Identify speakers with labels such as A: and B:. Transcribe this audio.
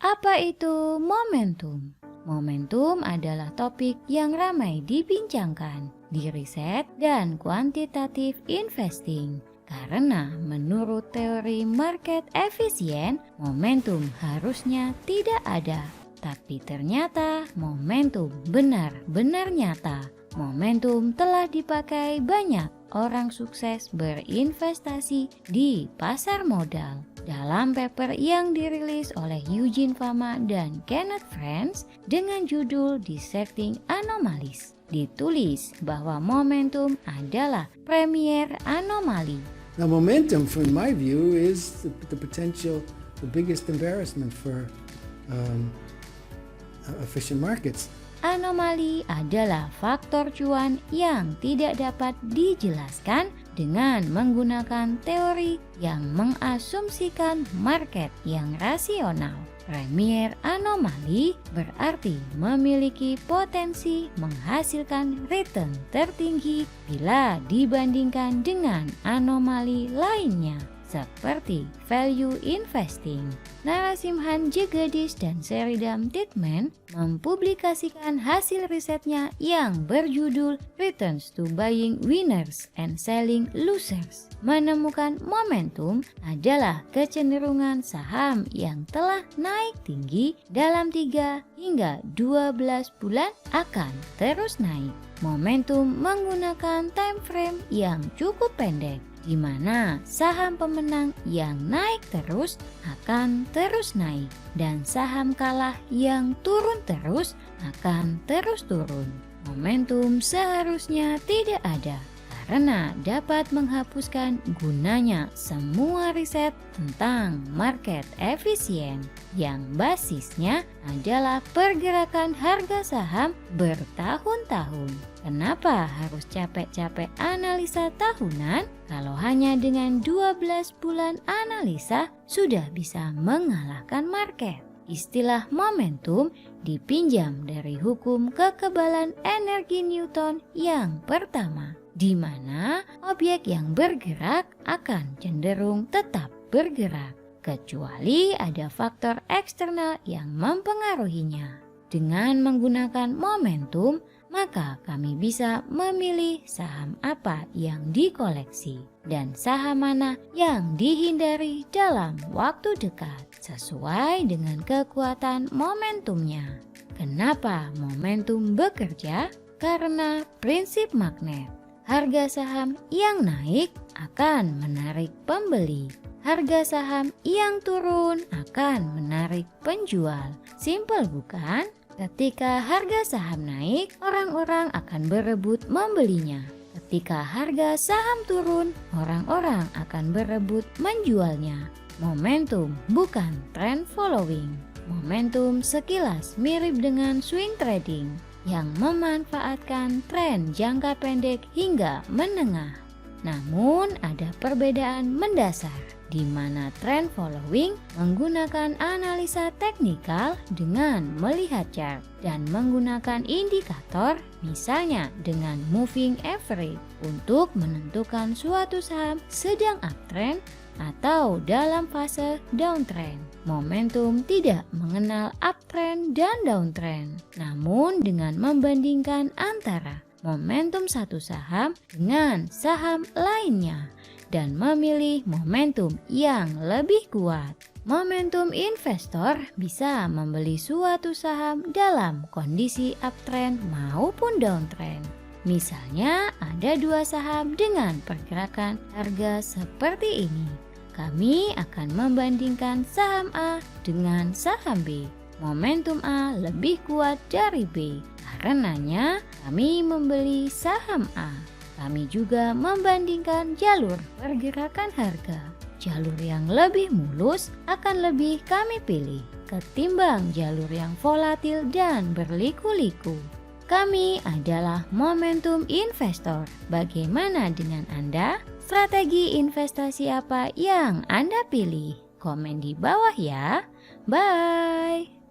A: Apa itu momentum? Momentum adalah topik yang ramai dibincangkan di riset dan kuantitatif investing. Karena menurut teori market efisien, momentum harusnya tidak ada. Tapi ternyata momentum benar-benar nyata. Momentum telah dipakai banyak orang sukses berinvestasi di pasar modal. Dalam paper yang dirilis oleh Eugene Fama dan Kenneth Franz dengan judul Dissecting Anomalies, ditulis bahwa momentum adalah premier anomali.
B: Now, momentum, from my view, is the potential, the biggest embarrassment for efficient markets.
A: Anomali adalah faktor cuan yang tidak dapat dijelaskan dengan menggunakan teori yang mengasumsikan market yang rasional. Premier anomali berarti memiliki potensi menghasilkan return tertinggi bila dibandingkan dengan anomali lainnya, seperti value investing. Narasimhan Jagadish dan Sheridan Titman mempublikasikan hasil risetnya yang berjudul Returns to Buying Winners and Selling Losers. Menemukan momentum adalah kecenderungan saham yang telah naik tinggi dalam 3 hingga 12 bulan akan terus naik. Momentum menggunakan time frame yang cukup pendek, di mana saham pemenang yang naik terus akan terus naik dan saham kalah yang turun terus akan terus turun. Momentum seharusnya tidak ada karena dapat menghapuskan gunanya semua riset tentang market efisien yang basisnya adalah pergerakan harga saham bertahun-tahun. Kenapa harus capek-capek analisa tahunan kalau hanya dengan 12 bulan analisa sudah bisa mengalahkan market? Istilah momentum dipinjam dari hukum kekebalan energi Newton yang pertama, di mana objek yang bergerak akan cenderung tetap bergerak, kecuali ada faktor eksternal yang mempengaruhinya. Dengan menggunakan momentum, maka kami bisa memilih saham apa yang dikoleksi dan saham mana yang dihindari dalam waktu dekat sesuai dengan kekuatan momentumnya. Kenapa momentum bekerja? Karena prinsip magnet. Harga saham yang naik akan menarik pembeli. Harga saham yang turun akan menarik penjual. Simpel bukan? Ketika harga saham naik, orang-orang akan berebut membelinya. Ketika harga saham turun, orang-orang akan berebut menjualnya. Momentum bukan trend following. Momentum sekilas mirip dengan swing trading yang memanfaatkan tren jangka pendek hingga menengah. Namun ada perbedaan mendasar, di mana trend following menggunakan analisa teknikal dengan melihat chart dan menggunakan indikator, misalnya dengan moving average, untuk menentukan suatu saham sedang uptrend atau dalam fase downtrend. Momentum tidak mengenal uptrend dan downtrend, namun dengan membandingkan antara momentum satu saham dengan saham lainnya dan memilih momentum yang lebih kuat. Momentum investor bisa membeli suatu saham dalam kondisi uptrend maupun downtrend. Misalnya ada 2 saham dengan pergerakan harga seperti ini. Kami akan membandingkan saham A dengan saham B. Momentum A lebih kuat dari B. Karenanya kami membeli saham A. Kami juga membandingkan jalur pergerakan harga. Jalur yang lebih mulus akan lebih kami pilih ketimbang jalur yang volatil dan berliku-liku. Kami adalah momentum investor. Bagaimana dengan Anda? Strategi investasi apa yang Anda pilih? Komen di bawah ya. Bye.